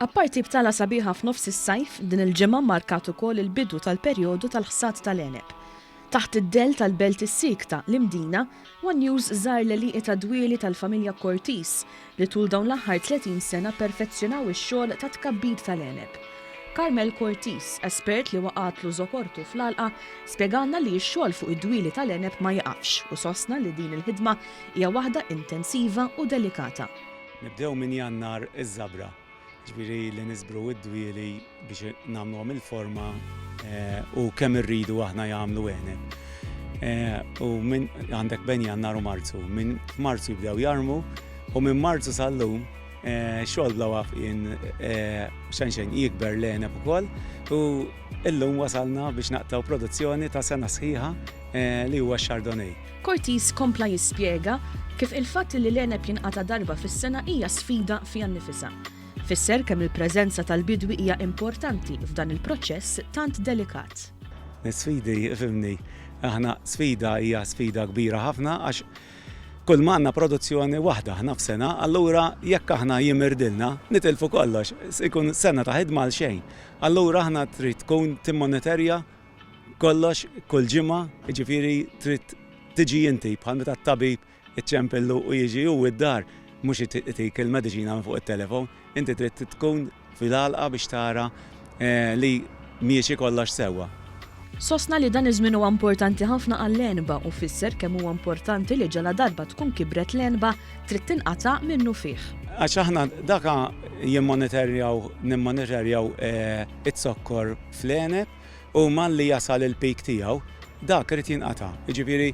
Apparti btala sabiħa f'nofs is-sajf, din il-ġimgħa markat ukoll il-bidu tal-perjodu tal-ħsad tal-għeneb. Taħt id-del tal-Belt is-Sikta l-Imdina, One News żar l-għeliq ta' dwieli tal-familja Cortis li tul dawn l-aħħar 30 sena perfezzjonaw ix-xogħol ta' tkabbir tal-għeneb. Carmel Cortis, espert li waqatlu żoportu fl-għalqa, spjegalna li x-xogħol fuq id-dwieli tal-għeneb ma jaqafx u sostna li din il-ħidma hija waħda intensiva u delikata. Nibdew minn Jannar iż-żabra. Ġifieri li nisbru id-dwieli biex nagħmluhom il-forma u kemm irridu aħna jagħmlu għeneb. U minn għandek bejn Jannar u Marzu. Minn Marzu jibdew jarmu u minn Marzu sal-lum xogħol bla waqfien xejn jikber l-għeneb ukoll u illum wasalna biex naqtaw produzzjoni ta' sena sħiħa li huwa x-Chardonnay. Cortis kompla jispjega kif il-fatt li l-għeneb jinqata' darba fis-sena hija sfida fiha nnifisha. Fisser kemm il-preżenza tal-bidwi hija importanti f'dan il-proċess tant delikat. Is-sfidi, fimni, aħna sfida hija sfida kbira ħafna għax kull ma għandna produzzjoni waħda ħna f'sena, allura jekk aħna jimirdilna nitilfu kollox, ikun sena ta' ħidma għal xejn. Allura aħna trid tkun timmonitorja kollox kull ġimgħa, jiġifieri trid tiġi inti bħal meta t-tabib iċċempillu u jiġi hu id-dar mhux itik il-mediċina minn fuq it-telefon, inti trid tkun fil-għalqa biex tara li miexi kollox sewwa. Sostna li dan iż-żmien huwa importanti ħafna għall-għenba u fisser kemm huwa importanti li ġala darba tkun kibret l-għenba trid tinqata' minnu fih. Għax aħna daka nimmonitorjaw it-sokkor fl-għeneb u malli jasal il-pik tiegħu dak irid jinqata'. Jiġifieri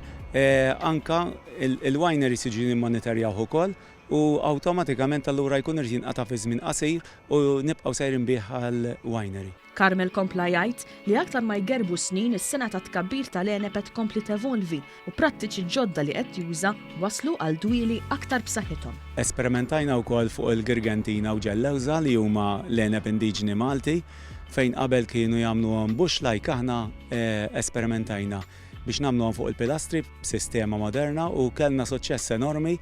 anka il-wineries jiġu nimmonitorjaw ukoll u awtomatikament allura jkun irid jinqata' fi żmien qasir u nibqgħu sejrin bih għall-winery. Carmel kompla jgħid li aktar ma jgerbu snin is-sena ta' tkabbir tal-għeneb qed tkompli tevolvi u prattiċi ġodda li qed juża waslu għal dwieli aktar b'saħħithom. Esperimentajna wkoll fuq il-Girgentina u ġellewża li huma l-għeneb indiġeni Malti fejn qabel kienu jagħmluhom bush like aħna esperimentajna biex nagħmluhom fuq il-pilastri b'sistema moderna u kellna suċċess enormi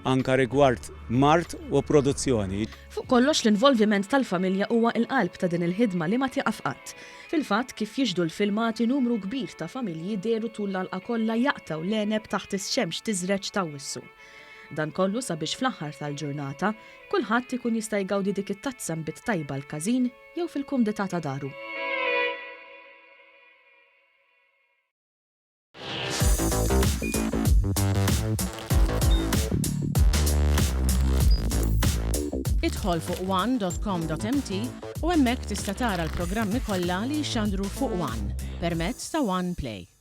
anka rigward mart u produzzjoni. Fuq kollox l-involviment tal-familja huwa l-qalb ta' din il-ħidma li ma tieqaf qatt. Fil-fatt kif jiġdu l-filmati numru kbir ta' familji dehru tul l-għalqa kollha jaqtaw l-għeneb taħt ix-xemx tiżreġ ta' wissu. Dan kollu sabiex fl-aħħar tal-ġurnata kulħadd ikun jista' jgawdi dik it-tazza mbit tajba l-każin jew fil-kumdità ta' daru. Idħol fuq one.com.mt u hemmhekk tista' tara l-programmi kollha li jxandru fuq One permezz ta' One Play.